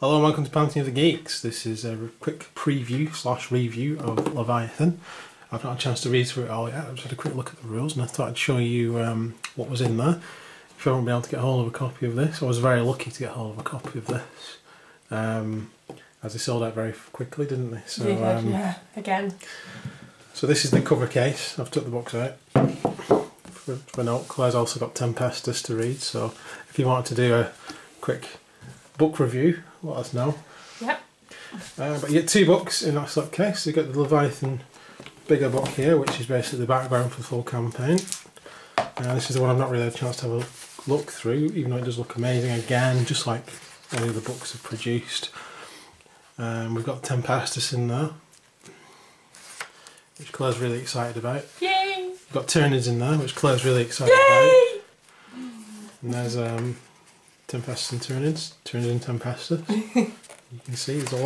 Hello and welcome to Pantheon of the Geeks. This is a quick preview / review of Leviathan. I've not had a chance to read through it all yet. I've just had a quick look at the rules and I thought I'd show you what was in there. If you haven't been able to get hold of a copy of this, I was very lucky to get hold of a copy of this. As they sold out very quickly, didn't they? So, yeah, again. So this is the cover case. I've took the box out. For note, Claire's also got Tempestus to read, so if you wanted to do a quick book review, let us know. Yep. But you get two books in that slip case. You get the Leviathan bigger book here, which is basically the background for the full campaign. This is the one I've not really had a chance to have a look through, even though it does look amazing again, just like any of the books have produced. We've got Tempestus in there, which Claire's really excited about. Yay! We've got Tyranids in there, which Claire's really excited about. And there's Tempestus and Tyranids, Tyranid and Tempestus. You can see there's a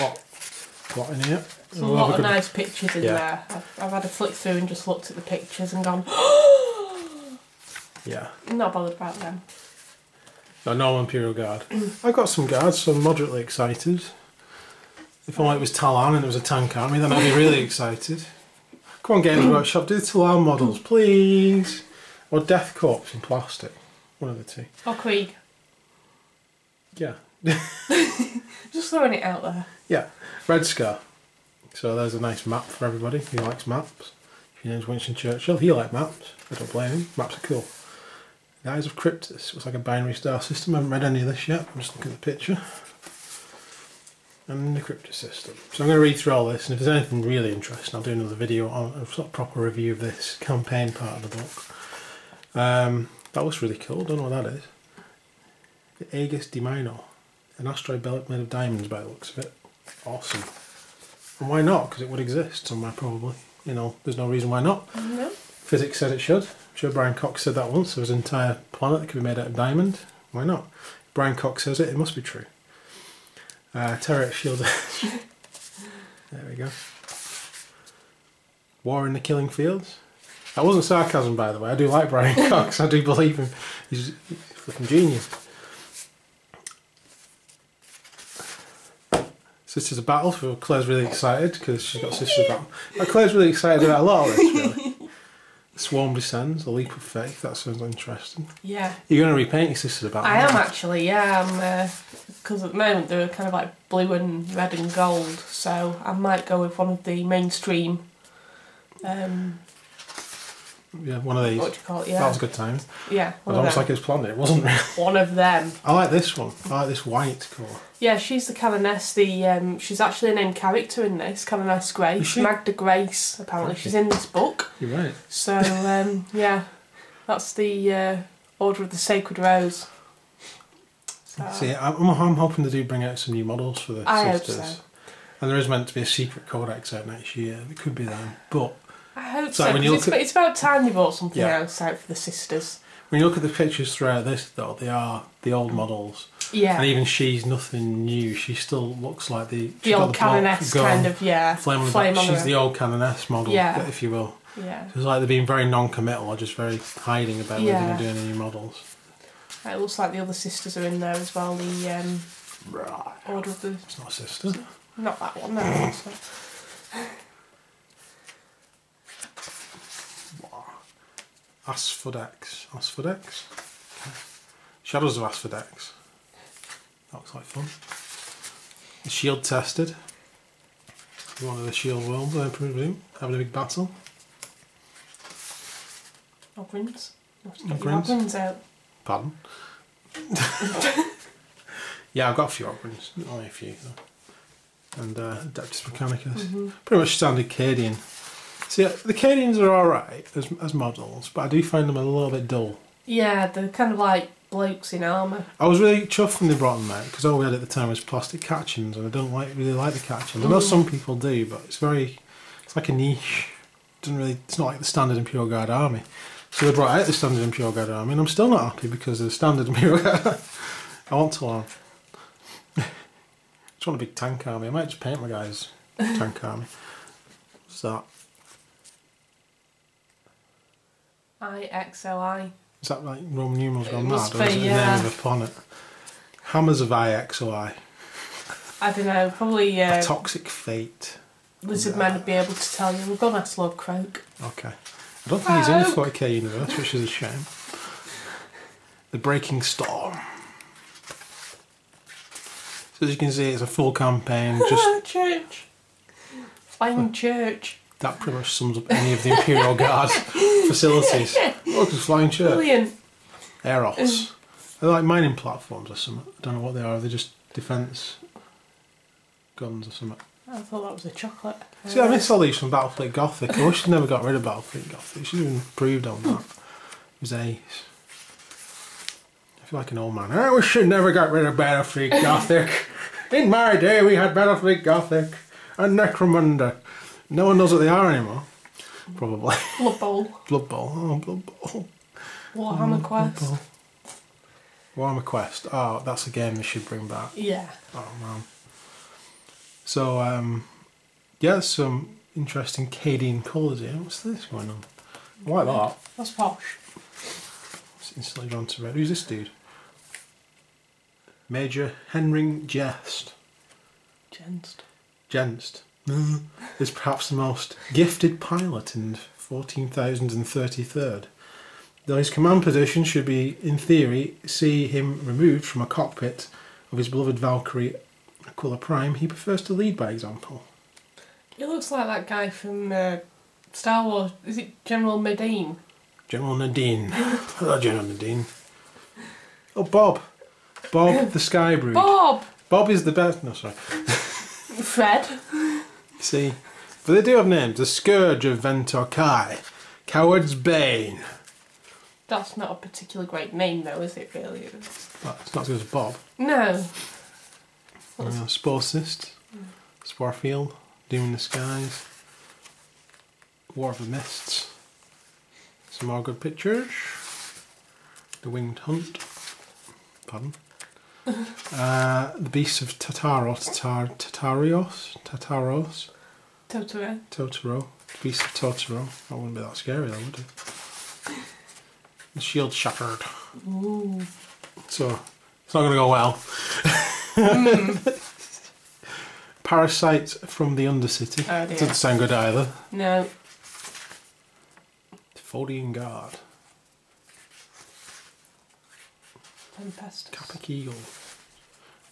lot in here. There's a lot of nice pictures in there. I've had a flick through and just looked at the pictures and gone, yeah. I'm not bothered about them. No, normal Imperial Guard. I've got some guards, so I'm moderately excited. If only it was Talon and it was a tank army, then I'd be really excited. Come on, Games Workshop, do the Talon models, please. Or Death Corps in plastic. One of the two. Or Krieg. Yeah. Just throwing it out there. Yeah. Red Scar. So there's a nice map for everybody who likes maps. If your name's Winston Churchill, he likes maps. I don't blame him. Maps are cool. The Eyes of Cryptus. It was like a binary star system. I haven't read any of this yet. I'm just looking at the picture. And the Cryptus system. So I'm going to read through all this, and if there's anything really interesting, I'll do another video on a sort of proper review of this campaign part of the book. That looks really cool. Don't know what that is. The Aegis de Minor. An asteroid belt made of diamonds by the looks of it. Awesome. And why not? Because it would exist somewhere probably. You know, there's no reason why not. No. Physics said it should. I'm sure Brian Cox said that once. There was an entire planet that could be made out of diamond. Why not? If Brian Cox says it, it must be true. Terror Sheild. There we go. War in the Killing Fields. That wasn't sarcasm, by the way. I do like Brian Cox. I do believe him. He's a flipping genius. Sisters of Battle. For Claire's really excited because she's got Sisters of Battle. Claire's really excited about a lot of this, really. The Swarm Descends, The Leap of Faith. That sounds interesting. Yeah. You're going to repaint your Sisters of Battle? I am actually, yeah. Because at the moment they're kind of like blue and red and gold, so I might go with one of the mainstream. Yeah, one of these. What do you call it? Yeah. That was a good time. Yeah. It was almost like it was planned. It wasn't really. One of them. I like this one. I like this white colour. Yeah, she's the Canoness. She's actually a named character in this, Canoness Grace. Magda Grace, apparently. She's in this book. You're right. So, yeah, that's the Order of the Sacred Rose. So, See, I'm hoping they do bring out some new models for the Sisters. Hope so. And there is meant to be a secret codex out next year. It could be them. But I hope so. so, When you because it's about time they brought something else out for the Sisters. When you look at the pictures throughout this, though, they are the old models. Yeah. And even she's nothing new. She still looks like the old Canoness kind of, yeah. Flame on the back. She's the old Canoness model, if you will. Yeah. So it's like they're being very non-committal or just very hiding about whether they're doing any new models. It looks like the other Sisters are in there as well. The Order of the... It's not a sister. Not that one, no. Asphodex. Shadows of Asphodex. That looks like fun. The Sheild tested. One of the Sheild worlds, I presume. Having a big battle. Ogrins. Ogrins out. Pardon? Yeah, I've got a few Ogrins. Only a few though. And Adeptus Mechanicus. Pretty much standard Cadian. See, the Cadians are alright as models, but I do find them a little bit dull. Yeah, they're kind of like blokes in armour. I was really chuffed when they brought them out, because all we had at the time was plastic catchings, and I don't really like the catchings. I know some people do, but it's like a niche. It's not like the standard Imperial Guard army. So they brought out the standard Imperial Guard army, and I'm still not happy because of the standard Imperial Guard. I want to learn. I just want a big tank army. I might just paint my guys tank army. What's that? IXOI. Is that like Roman numerals gone mad? Must Or is it be, the name of a planet? Hammers of IXOI. I don't know, probably A toxic fate. lizard men would be able to tell you. We've got to ask Lord Croak. Okay. I don't think he's in the 40k universe, which is a shame. The Breaking Storm. So as you can see, it's a full campaign. Just church. Flying church. that pretty much sums up any of the Imperial Guard facilities. Look, it's flying church. Brilliant. Aeros. They're like mining platforms or something. I don't know what they are. They're just defence guns or something. I thought that was a chocolate. See, I miss all these from Battlefleet Gothic. I wish they never got rid of Battlefleet Gothic. They should have improved on that. It was ace. I feel like an old man. I wish they never got rid of Battlefleet Gothic. In my day, we had Battlefleet Gothic and Necromunda. No one knows what they are anymore. Probably. Blood Bowl. Blood Bowl. Oh, Blood Bowl. Warhammer Quest. Warhammer Quest. Oh, that's a game they should bring back. Yeah. Oh, man. So, yeah, some interesting Cadian colours here. What's this going on? I like that. That's posh. It's instantly drawn to red. Who's this dude? Major Henring Jest. Genst. Is perhaps the most gifted pilot in 14,033rd. Though his command position should be, in theory, see him removed from a cockpit of his beloved Valkyrie Aquila Prime, he prefers to lead by example. He looks like that guy from Star Wars. Is it General Medine? General Nadine. Hello, General Nadine. Oh, Bob. Bob the Sky Brood. Bob! Bob is the best. No, sorry. Fred. See, but they do have names. The Scourge of Ventor Kai, Coward's Bane. That's not a particularly great name, though, is it? Really? Well, it's not as good as Bob. No. Sporcist, Sporefield, Doom in the Skies, War of the Mists. Some more good pictures. The Winged Hunt. Pardon. The Beasts of Tataros. Totoro. Beasts of Totoro. That wouldn't be that scary though, would it? The Shield Shattered. Ooh. So, it's not going to go well. Parasites from the Undercity. Oh dear. Doesn't sound good either. No. Fodian Guard. Tempest. Capic Eagle.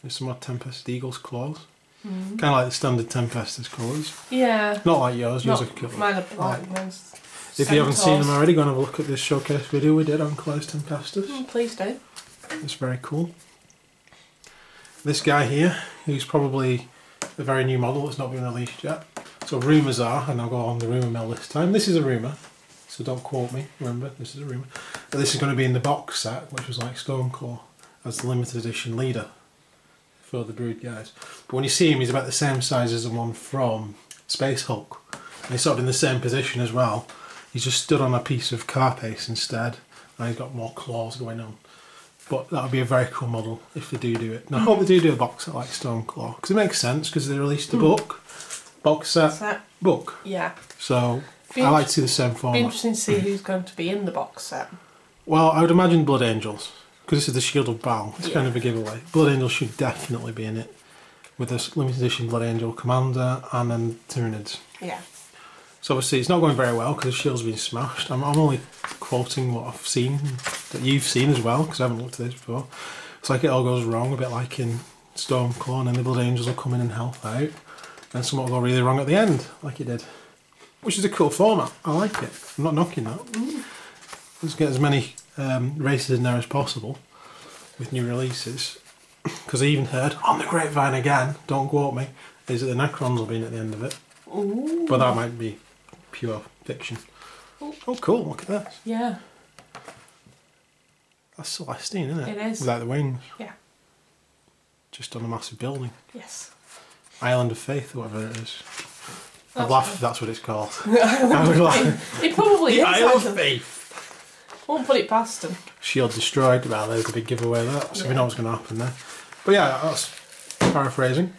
There's some more Tempest Eagle's claws. Mm. Kind of like the standard Tempest's colours. Yeah. Not like yours. Yours are cool. Mine are black. Mine's If you haven't seen them centaurs. already, go and have a look at this showcase video we did on Claws Tempestus. Please do. It's very cool. This guy here, who's probably a very new model that's not been released yet. So rumours are, and I'll go on the rumour mill this time. This is a rumour, so don't quote me, remember, this is a rumour. But this is going to be in the box set, which was like Stormclaw, as the limited edition leader for the Brood guys. But when you see him, he's about the same size as the one from Space Hulk. And he's sort of in the same position as well. He's just stood on a piece of carapace instead, and he's got more claws going on. But that would be a very cool model if they do it. And I hope they do a box set like Stormclaw, because it makes sense, because they released a book, box set, book. Yeah. So I like to see the same It'd be format. interesting to see who's going to be in the box set. Well, I would imagine Blood Angels, because this is the Shield of Baal. It's Yeah. kind of a giveaway. Blood Angels should definitely be in it, with this limited edition Blood Angel Commander and then Tyranids. Yeah. So obviously it's not going very well because the shield's been smashed. I'm only quoting what I've seen, that you've seen as well, because I haven't looked at this before. It's like it all goes wrong, a bit like in Stormclaw, and then the Blood Angels will come in and help out. And something will go really wrong at the end, like it did. Which is a cool format. I like it. I'm not knocking that. Let's get as many races in there as possible with new releases. Because I even heard, on the grapevine again, don't quote me, is that the Necrons will be in at the end of it. Ooh. But that might be pure fiction. Oh, cool, look at this. Yeah. That's Celestine, isn't it? It is. Without the wings. Yeah. Just on a massive building. Yes. Island of Faith, or whatever it is. I'd That's laugh right. if that's what it's called. I would laugh. It probably The is. Isle of actually. Faith. Won't put it past them. Shield destroyed. Well, there's a big giveaway there, so we Yeah. know what's going to happen there. But yeah, that's paraphrasing.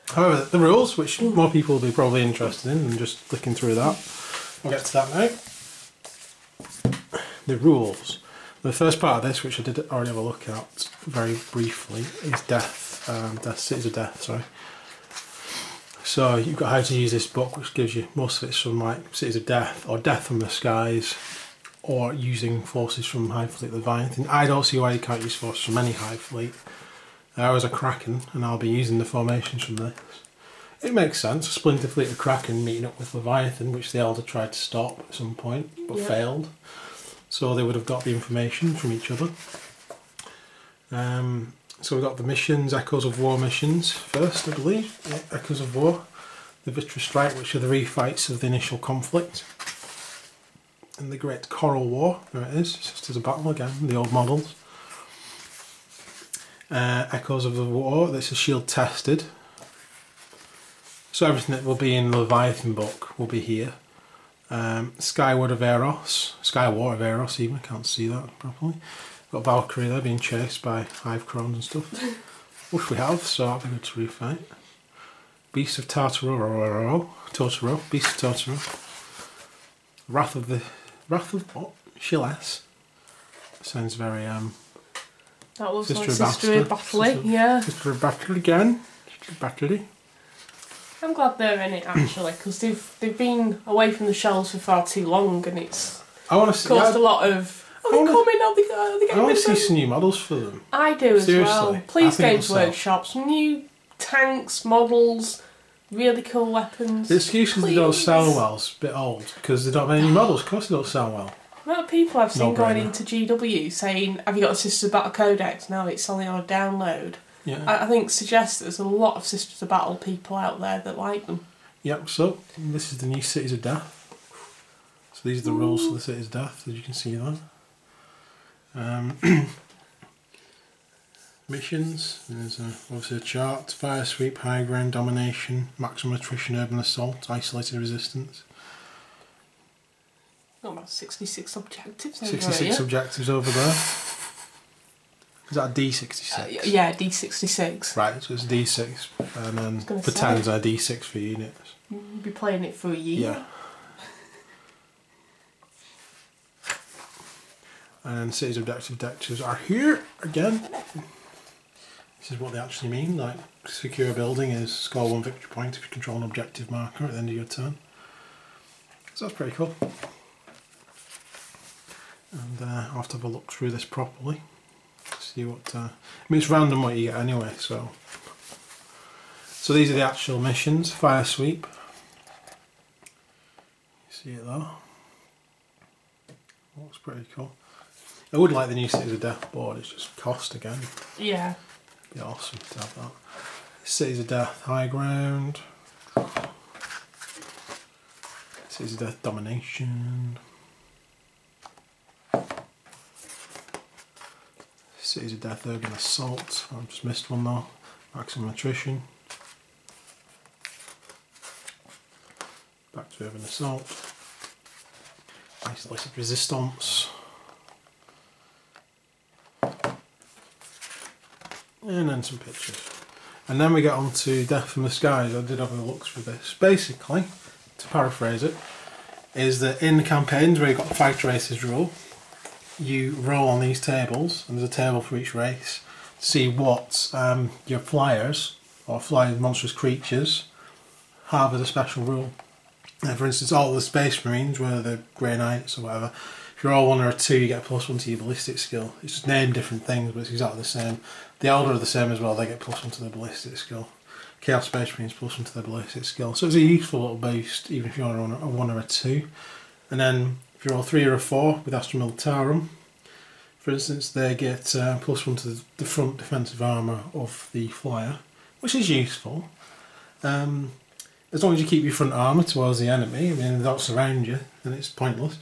However, the rules, which more people will be probably interested in than just flicking through that. We'll get to that now. The rules. The first part of this, which I did already have a look at very briefly, is death. Cities of Death, sorry. So you've got how to use this book, which gives you most of it's from like Cities of Death or Death from the Skies, or using forces from Hive Fleet Leviathan. I don't see why you can't use forces from any Hive Fleet. I was a Kraken, and I'll be using the formations from this. It makes sense. A Splinter Fleet of Kraken meeting up with Leviathan, which the Elder tried to stop at some point, but failed. So they would have got the information from each other. So we've got the missions, Echoes of War missions first, I believe. Yeah, Echoes of War. The Vitreous Strike, which are the refights of the initial conflict. And the Great Coral War, there it is, just as a battle again, the old models. Echoes of the War, this is Sheild tested. So everything that will be in the Leviathan book will be here. Skyward of Eros, Skywar of Eros even, I can't see that properly. Got Valkyrie there being chased by Hive Crones and stuff. Which we have, so that'll be good to refight. Beast of Totoro, Beast of Totoro. Wrath of what? Shilles. Sounds very that was Sister like of Sister of Battley, yeah. Sister of Battley again. Sister of Battley. I'm glad they're in it actually, because they've been away from the shelves for far too long, and it's caused a lot of. Are they coming? Are they getting I want rid to of see them? some new models for them. I do as Seriously, well. I Please, think Games it'll sell. Workshop, some new tanks, models, really cool weapons. The excuse is they don't sell well is a bit old because they don't have any new models. Of course they don't sell well. The amount of people I've seen going No-brainer. into GW saying, "Have you got a Sisters of Battle Codex?" No, it's only on a download. Yeah. I think suggests that there's a lot of Sisters of Battle people out there that like them. Yep, so this is the new Cities of Death. So these are the rules for the Cities of Death, as you can see there. Missions, there's obviously a chart. Fire Sweep, High Ground, Domination, Maximum Attrition, Urban Assault, Isolated Resistance. Got about 66 objectives over 66 here. objectives over there. Is that a D66? Yeah, D66. Right, so it's D6, and then gonna for say. 10s are D6 for units. You'll be playing it for a year. Yeah. And Cities of Objectives are here again. This is what they actually mean, like secure a building is score 1 victory point if you control an objective marker at the end of your turn. So that's pretty cool. And I'll have to have a look through this properly. See what, I mean it's random what you get anyway, so. So these are the actual missions, Fire Sweep. You see it there. Looks pretty cool. I would like the new Cities of Death board, it's just cost again. Yeah. Be awesome to have that. Cities of Death High Ground. Cities of Death Domination. Cities of Death Urban Assault. I've just missed one though. Maximum Attrition. Back to Urban Assault. Isolated Resistance. And then some pictures. And then we get on to Death from the Skies. I did have a look through this. Basically, to paraphrase it, is that in the campaigns where you've got the fighter races rule, you roll on these tables, and there's a table for each race, to see what your flyers, or flying monstrous creatures, have as a special rule. For instance, all the Space Marines, where the Grey Knights or whatever, if you're all 1 or a 2, you get a +1 to your ballistic skill. It's just named different things, but it's exactly the same. The Elder are the same as well, they get +1 to their ballistic skill. Chaos Space Marines +1 to their ballistic skill. So it's a useful little boost, even if you're on a 1 or a 2. And then, if you're all 3 or a 4 with Astra Militarum, for instance, they get +1 to the front defensive armour of the flyer, which is useful. As long as you keep your front armour towards the enemy, I mean, they don't surround you, then it's pointless.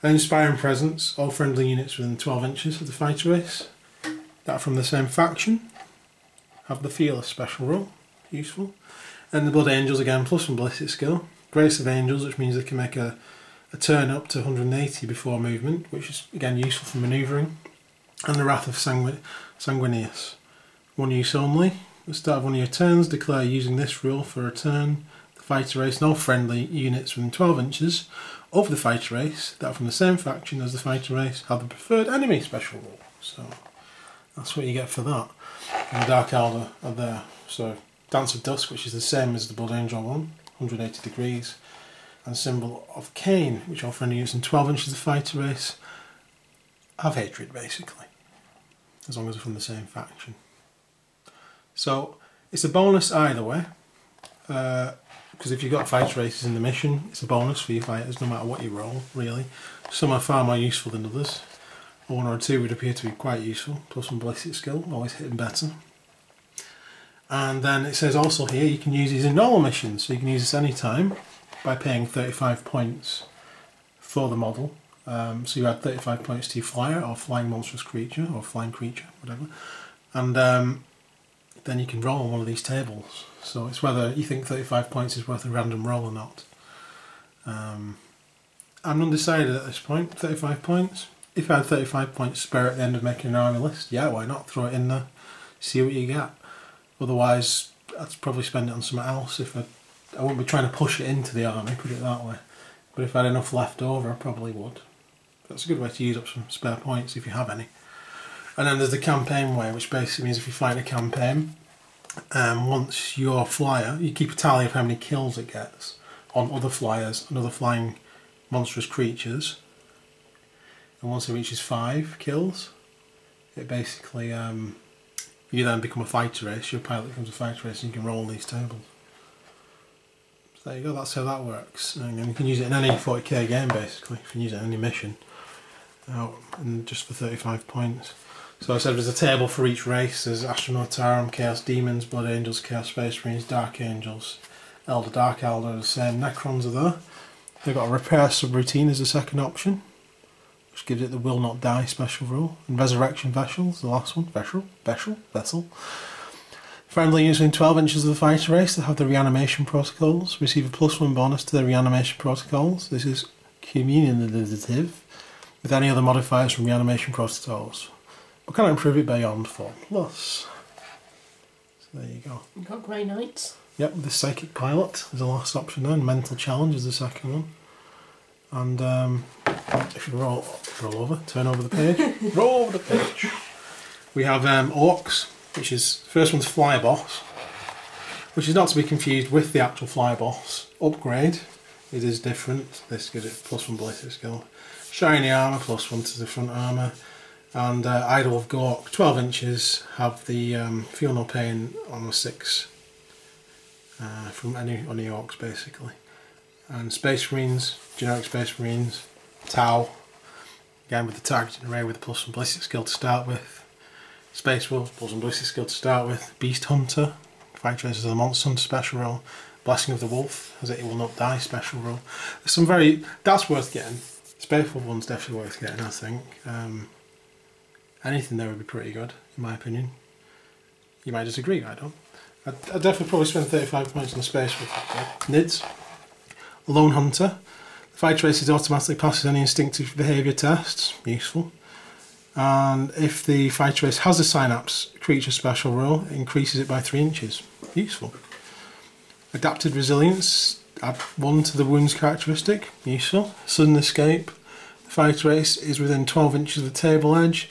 And Inspiring Presence, all friendly units within 12 inches of the fighter race, that are from the same faction, have the Fearless special rule, useful. And the Blood Angels, again, +1 ballistic skill. Grace of Angels, which means they can make a turn up to 180 before movement, which is, again, useful for manoeuvring. And the Wrath of Sanguinius, 1 use only. At the start of one of your turns, declare using this rule for a turn. The fighter race and all friendly units within 12 inches of the fighter race that are from the same faction as the fighter race have the preferred enemy special rule. So that's what you get for that. and the Dark Elder are there. So Dance of Dusk, which is the same as the Blood Angel one, 180 degrees, and Symbol of Cain, which offer any use in 12 inches of fighter race, have hatred basically, as long as they're from the same faction. So it's a bonus either way, because if you've got fighter races in the mission, it's a bonus for your fighters no matter what you roll, really. Some are far more useful than others. One or two would appear to be quite useful, plus some ballistic skill, always hitting better. And then it says also here you can use these in normal missions, so you can use this any time by paying 35 points for the model. So you add 35 points to your flyer, or flying monstrous creature, or flying creature, whatever. And then you can roll on one of these tables. So it's whether you think 35 points is worth a random roll or not. I'm undecided at this point. 35 points. If I had 35 points spare at the end of making an army list, yeah, why not? Throw it in there, see what you get. Otherwise, I'd probably spend it on something else. If I wouldn't be trying to push it into the army, put it that way. But if I had enough left over, I probably would. That's a good way to use up some spare points if you have any. And then there's the campaign way, which basically means if you fight a campaign, once your flyer, you keep a tally of how many kills it gets on other flyers and other flying monstrous creatures. And once it reaches 5 kills, it basically, you then become a fighter race, your pilot becomes a fighter race and you can roll on these tables. So there you go, that's how that works. And you can use it in any 40k game basically, you can use it in any mission. And just for 35 points. So I said there's a table for each race. There's Astronautarum, Chaos Demons, Blood Angels, Chaos Space Marines, Dark Angels, Elder, Dark Elder, the same. Necrons are there. They've got a Repair subroutine as a second option, which gives it the Will Not Die special rule. And Resurrection Vessels, the last one. Vessel. Friendly using 12 inches of the fighter race that have the reanimation protocols. Receive a +1 bonus to the reanimation protocols. This is communicative with any other modifiers from reanimation protocols. But can I improve it beyond 4+? So there you go. You've got Grey Knights. Yep, the Psychic Pilot is the last option there, and Mental Challenge is the second one. And if you roll over, turn over the page, roll over the page. We have Orcs, which is, first one's Fly Boss, which is not to be confused with the actual Fly Boss upgrade. It is different. This gives it +1 ballistic skill. Shiny armour, +1 to the front armour. And Idol of Gork, 12 inches, have the Feel No Pain on the 6 from any Orcs basically. And Space Marines, generic Space Marines, Tau, again with the targeting array with a +1 ballistic skill to start with. Space Wolf, +1 ballistic skill to start with. Beast Hunter, fighter races as a monster hunter special roll. Blessing of the Wolf, as it will not die special roll. There's some that's worth getting. Space Wolf one's definitely worth getting, I think. Anything there would be pretty good, in my opinion. You might disagree, I don't. I'd definitely probably spend 35 points on the Space Wolf. Nids. Lone Hunter. The fighter race automatically passes any instinctive behaviour tests. Useful. And if the fighter race has a Synapse creature special roll, it increases it by 3 inches. Useful. Adapted Resilience. Add 1 to the wounds characteristic. Useful. Sudden Escape. The fighter race is within 12 inches of the table edge.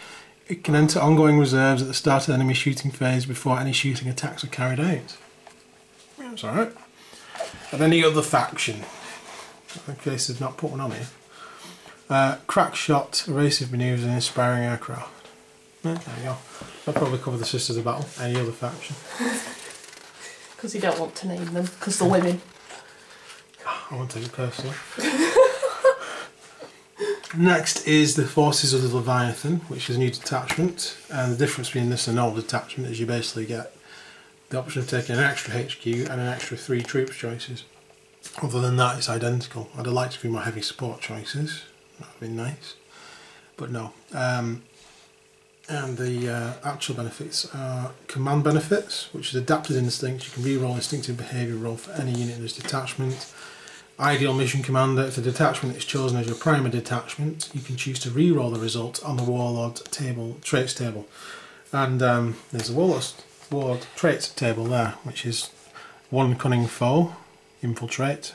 It can enter ongoing reserves at the start of the enemy shooting phase before any shooting attacks are carried out. Yeah, that's alright. And any other faction. In case they've not put one on here. Crack Shot, Evasive Manoeuvres and Inspiring Aircraft. Yeah, there you go. I'll probably cover the Sisters of Battle. Any other faction. Because you don't want to name them, because they're women. I won't take it personally. Next is the Forces of the Leviathan, which is a new detachment, and the difference between this and an old detachment is you basically get the option of taking an extra HQ and an extra 3 troops choices. Other than that, it's identical. I'd have liked a few more heavy support choices, that would be nice, but no. And the actual benefits are command benefits, which is adapted instincts. You can re-roll instinctive behaviour roll for any unit in this detachment. Ideal mission commander, if the detachment is chosen as your primary detachment, you can choose to re-roll the result on the Warlord table, traits table. And there's a Warlord traits table there, which is 1 Cunning Foe, Infiltrate,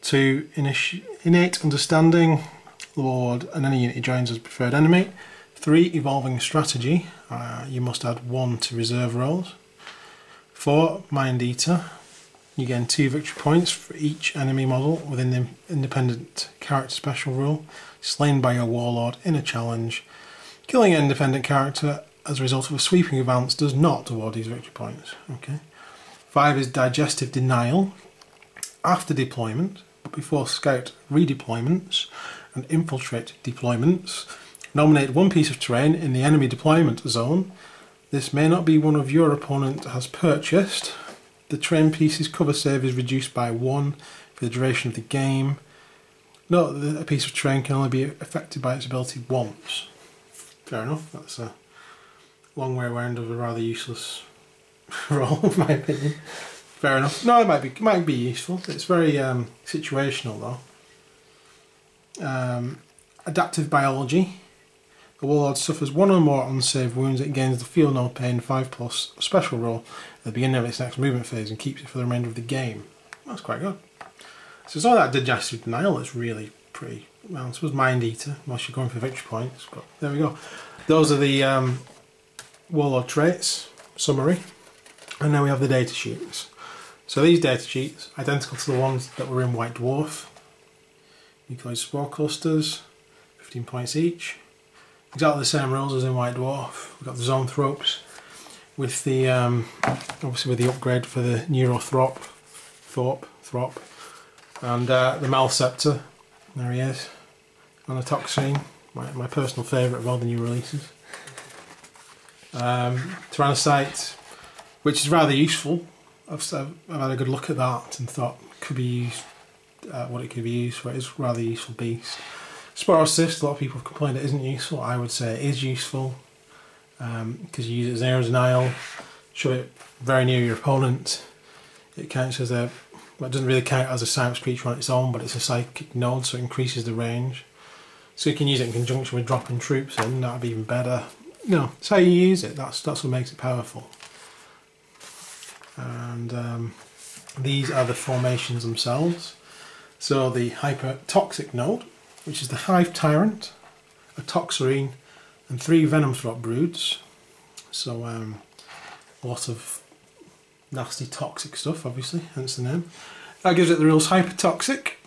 2 Innate Understanding, Lord, and any unit he joins as preferred enemy, 3. Evolving strategy. You must add 1 to reserve rolls. 4. Mind Eater. You gain 2 victory points for each enemy model within the independent character special rule slain by your warlord in a challenge. Killing an independent character as a result of a sweeping advance does not award these victory points. Okay. 5 is Digestive Denial. After deployment, but before scout redeployments and infiltrate deployments, nominate 1 piece of terrain in the enemy deployment zone. This may not be one of your opponent has purchased. The terrain piece's cover save is reduced by 1 for the duration of the game. Note that a piece of terrain can only be affected by its ability once. Fair enough, that's a long way around of a rather useless role, in my opinion. Fair enough. No, it might be useful. It's very situational though. Adaptive Biology. The warlord suffers 1 or more unsaved wounds. It gains the Feel No Pain 5+ special roll at the beginning of its next movement phase and keeps it for the remainder of the game. That's quite good. So it's all that Digestive Denial that's really pretty, well, I suppose Mind Eater, unless you're going for victory points, but there we go. Those are the warlord traits, summary, and now we have the data sheets. So these data sheets, identical to the ones that were in White Dwarf. Nucleoid spore clusters, 15 points each. Exactly the same rules as in White Dwarf. We've got the Zoanthropes with the obviously with the upgrade for the Neurothrop, Throp, and the Malceptor. There he is, and the Toxine, my personal favourite of all the new releases. Tyrannocyte, which is rather useful. I've had a good look at that and thought could be used what it could be used for. It's a rather useful beast. Sporocyst, a lot of people have complained it isn't useful. I would say it is useful because you use it as an Aerodenial, shove it very near your opponent. It counts as a, well, it doesn't really count as a Cyrex creature on its own, but it's a psychic node, so it increases the range. So you can use it in conjunction with dropping troops in, that'd be even better. No, it's how you use it, that's what makes it powerful. And these are the formations themselves. So the Hyper-Toxic node, which is the Hive Tyrant, a Toxerine, and 3 Venomthrop broods. So a lot of nasty toxic stuff, obviously, hence the name. That gives it the rules Hyper-Toxic,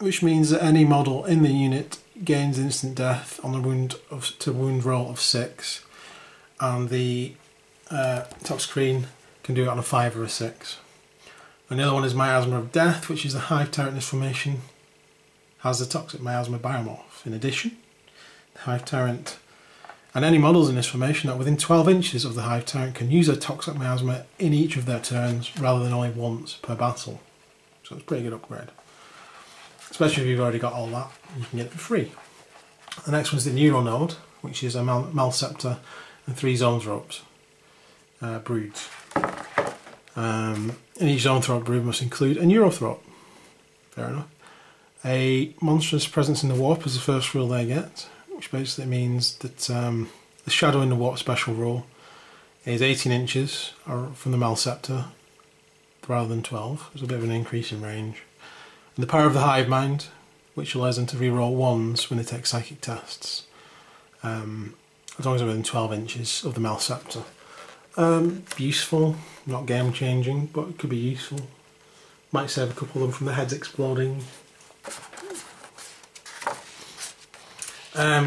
which means that any model in the unit gains instant death on a wound roll of 6, and the Toxerine can do it on a 5 or a 6. And the other one is Miasma of Death, which is the Hive Tyrant in this formation, has the Toxic Miasma Biomorph. In addition, the Hive Tyrant and any models in this formation that are within 12 inches of the Hive Tyrant can use a Toxic Miasma in each of their turns rather than only once per battle. So it's a pretty good upgrade. Especially if you've already got all that, you can get it for free. The next one's the Neuro node, which is a Malceptor and 3 Zoanthropes broods. And each Zoanthrop brood must include a Neurothrop. Fair enough. A monstrous presence in the warp is the first rule they get, which basically means that the shadow in the warp special rule is 18 inches from the Malceptor rather than 12. There's a bit of an increase in range. And the power of the Hive Mind, which allows them to reroll 1s when they take psychic tests, as long as they're within 12 inches of the Malceptor. Useful, not game changing, but it could be useful. Might save a couple of them from the heads exploding.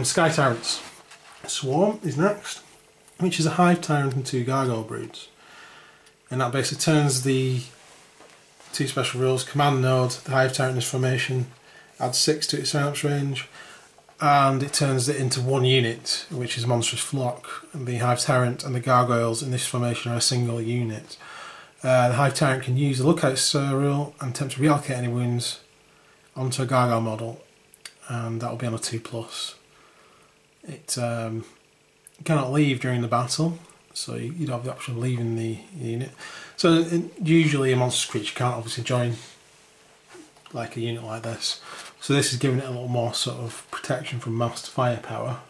Sky Tyrants. Swarm is next, which is a Hive Tyrant and 2 Gargoyle broods. And that basically turns the 2 special rules, Command Node, the Hive Tyrant in this formation, adds 6 to its silence range, and it turns it into 1 unit, which is Monstrous Flock. And the Hive Tyrant and the Gargoyles in this formation are a single unit. The Hive Tyrant can use the Lookout rule and attempt to reallocate any wounds onto a Gargoyle model, and that will be on a 2+. It cannot leave during the battle, so you'd have the option of leaving the unit. So usually a monstrous creature can't obviously join like a unit like this. So this is giving it a little more sort of protection from massed firepower.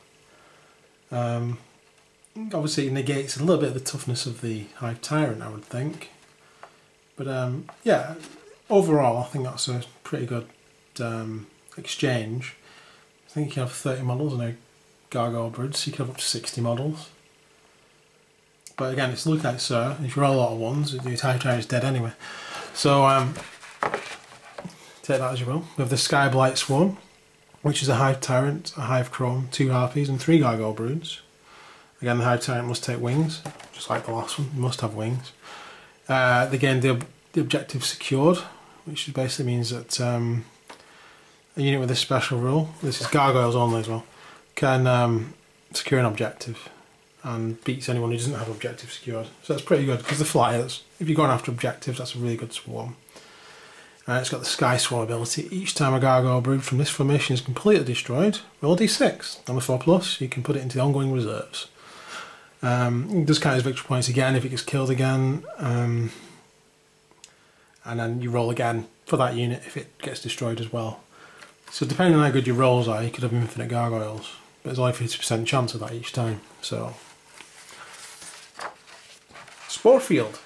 Obviously it negates a little bit of the toughness of the Hive Tyrant, I would think. But yeah, overall I think that's a pretty good exchange. I think you have 30 models and a gargoyle broods, so you can have up to 60 models. But again, it's looking like so. If you roll a lot of ones, your Hive Tyrant's dead anyway. So take that as you will. We have the Skyblight Swarm, which is a Hive Tyrant, a Hive Chrome, 2 Harpies and 3 gargoyle broods. Again, the Hive Tyrant must take wings, just like the last one. You must have wings. They gain the objective secured, which basically means that a unit with this special rule, this is gargoyles only as well, can secure an objective and beats anyone who doesn't have objective secured. So that's pretty good because the flyers, if you're going after objectives, that's a really good swarm. It's got the Sky Swarm ability. Each time a gargoyle brood from this formation is completely destroyed, roll a d6. On the 4+, you can put it into the ongoing reserves. It does count as victory points again if it gets killed again, and then you roll again for that unit if it gets destroyed as well. So depending on how good your rolls are, you could have infinite gargoyles, but there's only 50% chance of that each time. So, Spore Field.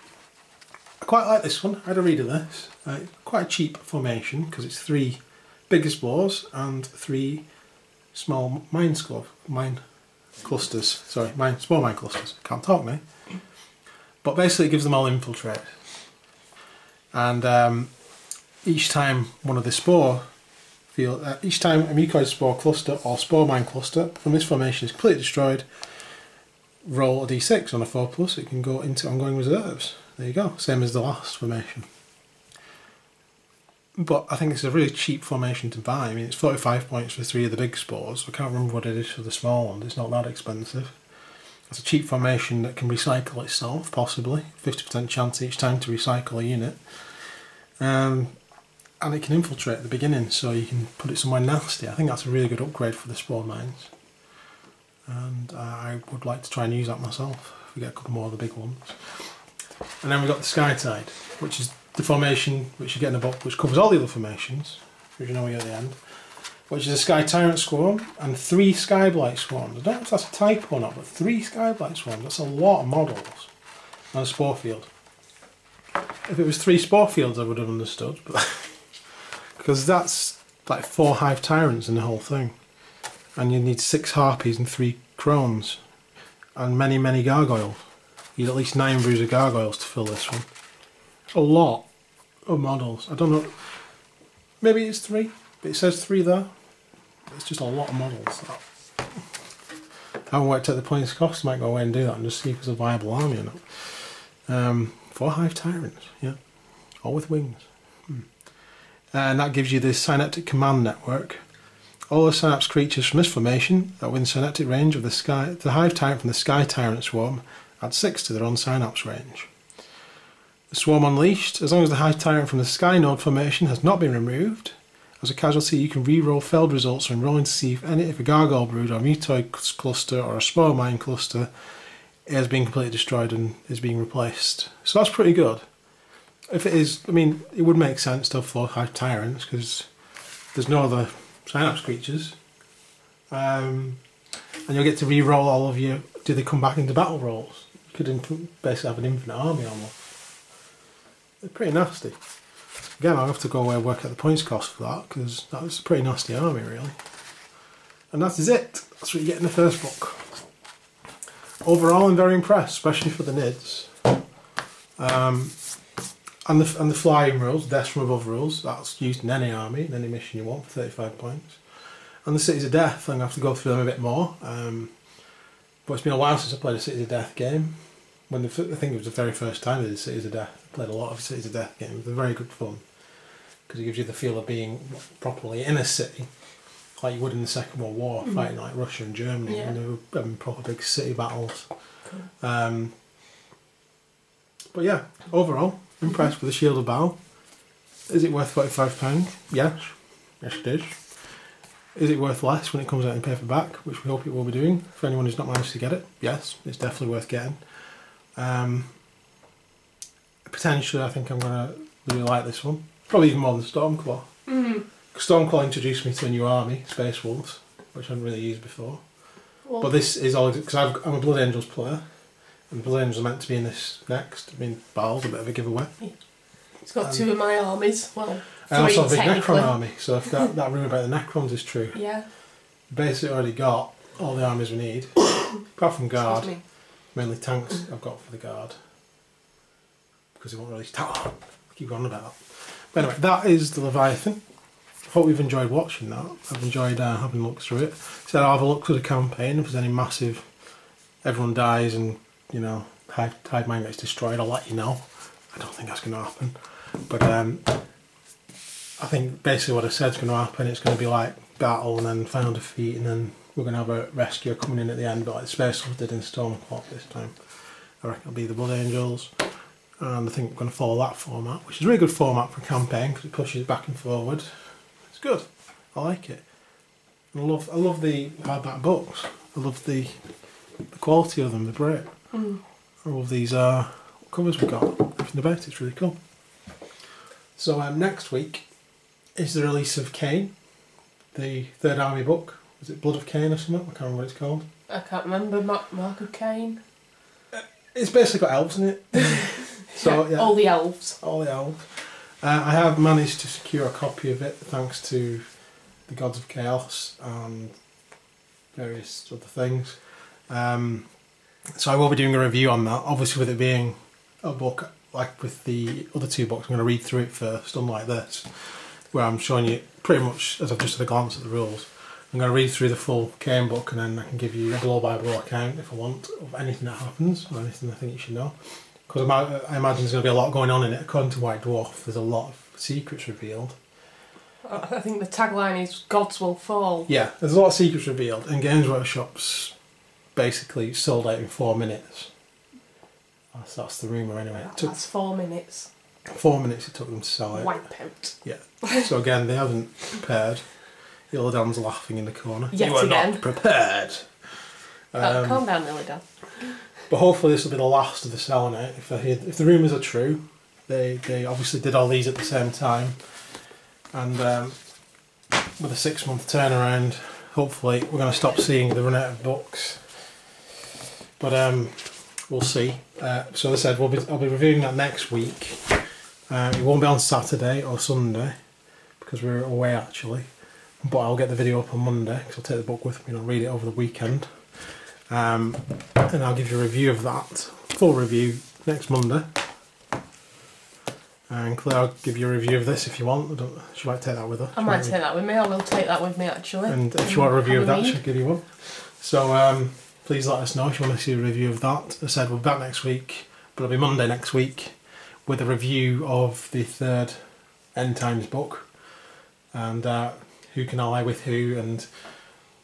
I quite like this one. I had a read of this. Quite a cheap formation because it's 3 bigger spores and 3 small mine clusters. Sorry, small mine clusters. Can't talk now. But basically, it gives them all infiltrate. And each time one of the spore field, each time a mucoid spore cluster or spore mine cluster from this formation is completely destroyed, roll a d6 on a 4+. It can go into ongoing reserves. There you go. Same as the last formation. But I think it's a really cheap formation to buy. I mean, it's 45 points for 3 of the big spores. I can't remember what it is for the small ones. It's not that expensive. It's a cheap formation that can recycle itself, possibly. 50% chance each time to recycle a unit. And it can infiltrate at the beginning, so you can put it somewhere nasty. I think that's a really good upgrade for the spore mines. And I would like to try and use that myself, if we get a couple more of the big ones. And then we've got the Skytide, which is the formation which you get in the book, which covers all the other formations, which you know we get at the end, which is a Sky Tyrant Swarm and 3 Skyblight Swarms. I don't know if that's a typo or not, but 3 Skyblight Swarms, that's a lot of models on a Spore Field. If it was 3 Spore Fields I would have understood, but because that's like 4 Hive Tyrants in the whole thing. And you need 6 Harpies and 3 Crones and many, many Gargoyles. You need at least 9 brews of Gargoyles to fill this one. A lot of models. I don't know, maybe it's 3, but it says 3 there. It's just a lot of models. I haven't worked out the points cost. I might go away and do that and just see if it's a viable army or not. 4 Hive Tyrants, yeah, all with wings. And that gives you the Synaptic Command Network. All the Synapse creatures from this formation that within synaptic range of the Hive Tyrant from the Sky Tyrant Swarm add 6 to their own Synapse range. The Swarm Unleashed, as long as the Hive Tyrant from the Sky Node formation has not been removed, as a casualty you can re-roll failed results when rolling to see if a Gargoyle Brood or Mutoid cluster or a Spore Mine cluster has been completely destroyed and is being replaced. So that's pretty good. If it is, I mean, it would make sense to have 4 Hive Tyrants because there's no other Synapse creatures. And you'll get to re-roll all of your, do they come back into battle rolls? You could basically have an infinite army almost. They're pretty nasty. Again, I'll have to go away and work out the points cost for that because that was a pretty nasty army really. And that is it. That's what you get in the first book. Overall I'm very impressed, especially for the NIDs. And the flying rules, death from above rules, that's used in any army, in any mission you want for 35 points. And the Cities of Death, I'm going to have to go through them a bit more. But it's been a while since I played a Cities of Death game. I think it was the very first time I did Cities of Death. I played a lot of Cities of Death games. They're very good fun. Because it gives you the feel of being properly in a city. Like you would in the Second World War, fighting like Russia and Germany. Yeah. And they were having proper big city battles. Cool. But yeah, overall, impressed with the Sheild of Baal. Is it worth £45? Yes. Yes it is. Is it worth less when it comes out in paperback, which we hope it will be doing for anyone who's not managed to get it? Yes, it's definitely worth getting. Potentially I think I'm going to really like this one. Probably even more than Stormclaw. Stormclaw introduced me to a new army, Space Wolves, which I hadn't really used before. Well, but this is all because I'm a Blood Angels player, and Blood Angels are meant to be in this next. I mean, Baal's a bit of a giveaway. It's got 2 of my armies. Well, I also have a big Necron army, so if that rumour about the Necrons is true, yeah. basically already got all the armies we need. Apart from guard. Mainly tanks I've got for the guard. Because they won't really start. Keep on about that. But anyway, that is the Leviathan. I hope you've enjoyed watching that. I've enjoyed having a look through it. So I'll have a look through the campaign. If there's any massive, everyone dies and, you know, Hive Mind gets destroyed, I'll let you know. I don't think that's going to happen. But I think basically what I said is going to happen. It's going to be like battle and then final defeat, and then we're going to have a rescuer coming in at the end, but like the Space Wolves did in Stormcloak this time. I reckon it'll be the Blood Angels. And I think we're going to follow that format, which is a really good format for a campaign because it pushes back and forward. It's good. I like it. And I love the hardback books. I love the quality of them. They're great. I love these covers we've got. Everything about it's really cool. So next week is the release of Cain, the Third Army book. Is it Blood of Cain or something? I can't remember what it's called. I can't remember. Mark of Cain. It's basically got elves in it. So, yeah, all the elves. All the elves. I have managed to secure a copy of it thanks to the Gods of Chaos and various other things. So I will be doing a review on that. Obviously, with it being a book like with the other two books, I'm going to read through it first, unlike this, where I'm showing you pretty much as I've just had a glance at the rules. I'm going to read through the full Cain book, and then I can give you a blow-by-blow account if I want of anything that happens or anything I think you should know. Because I imagine there's going to be a lot going on in it. According to White Dwarf, there's a lot of secrets revealed. I think the tagline is "Gods will fall." Yeah, there's a lot of secrets revealed, and Games Workshop's basically sold out in 4 minutes. That's the rumour anyway. That's 4 minutes. 4 minutes it took them to sell it. Wipe out. Yeah. So again, they haven't prepared. Illidan's laughing in the corner. Yet you are again. not prepared. Calm down, Illidan. But hopefully this will be the last of the selling it. If the rumours are true, they obviously did all these at the same time, and with a 6-month turnaround, hopefully we're going to stop seeing the run out of books. But we'll see. So as I said, I'll be reviewing that next week. It won't be on Saturday or Sunday because we're away actually. But I'll get the video up on Monday because I'll take the book with me and I'll read it over the weekend. And I'll give you a review of that, full review, next Monday. And Claire, I'll give you a review of this if you want. Should you like to take that with her? I might take that with me. I will take that with me actually. And if you want a review of that, she'll give you one. So please let us know if you want to see a review of that. As I said, we'll be back next week, but it'll be Monday next week with a review of the third End Times book and who can ally with who and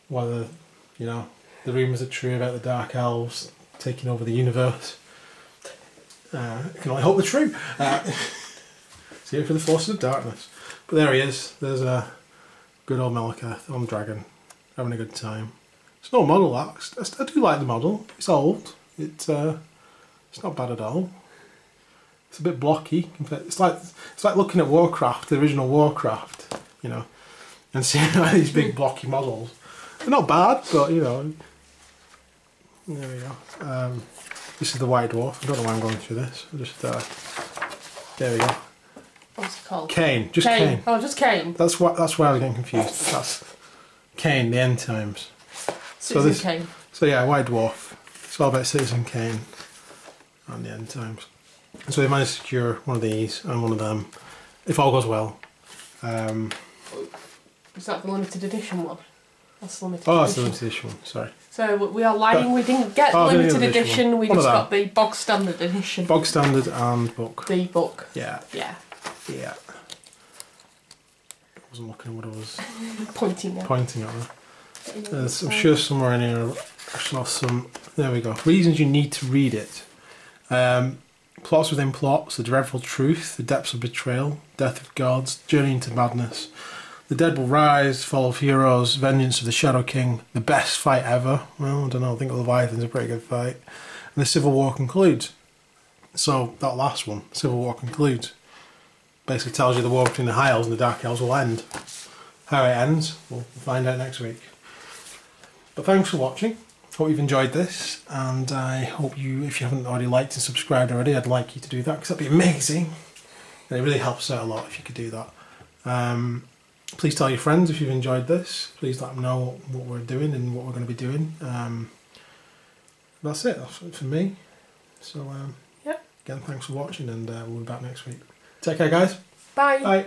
whether, you know, the rumours are true about the Dark Elves taking over the universe. I can only hope they're true. See it for the forces of darkness. But there he is. There's a good old Malakath on Dragon, having a good time. It's no model that. I do like the model. It's old. It's not bad at all. It's a bit blocky. It's like looking at Warcraft, the original Warcraft, you know, and seeing these big blocky models. They're not bad, but you know. There we go. This is the White Dwarf. I don't know why I'm going through this. I'll just there we go. What's it called? Cain. Just Cain. Oh, just Cain. That's why I was getting confused. That's Cain, the End Times. Citizen Cain. So yeah, White Dwarf. It's all about Citizen Cain and the End Times. So we managed to secure one of these and one of them, if all goes well. Is that the limited edition one? That's the limited edition. Oh, that's the limited edition one, sorry. So we are lying, we didn't get the limited edition, we just got the bog standard edition. Bog standard and book. The book. Yeah. Yeah. Yeah. I wasn't looking at what I was pointing at. I'm sure somewhere in here I shall have some. There we go. Reasons you need to read it. Plots within plots, the dreadful truth, the depths of betrayal, death of gods, journey into madness. The dead will rise, fall of heroes, vengeance of the Shadow King, the best fight ever. Well, I don't know, I think Leviathan's a pretty good fight. And the Civil War concludes. So, that last one, Civil War concludes. Basically tells you the war between the High Elves and the Dark Elves will end. How it ends, we'll find out next week. But thanks for watching. Hope you've enjoyed this, and I hope you, if you haven't already liked and subscribed already, I'd like you to do that because that'd be amazing. And it really helps out a lot if you could do that. Please tell your friends if you've enjoyed this. Please let them know what we're doing and what we're going to be doing. That's it. That's it for me. So, yep. Again, thanks for watching, and we'll be back next week. Take care, guys. Bye. Bye.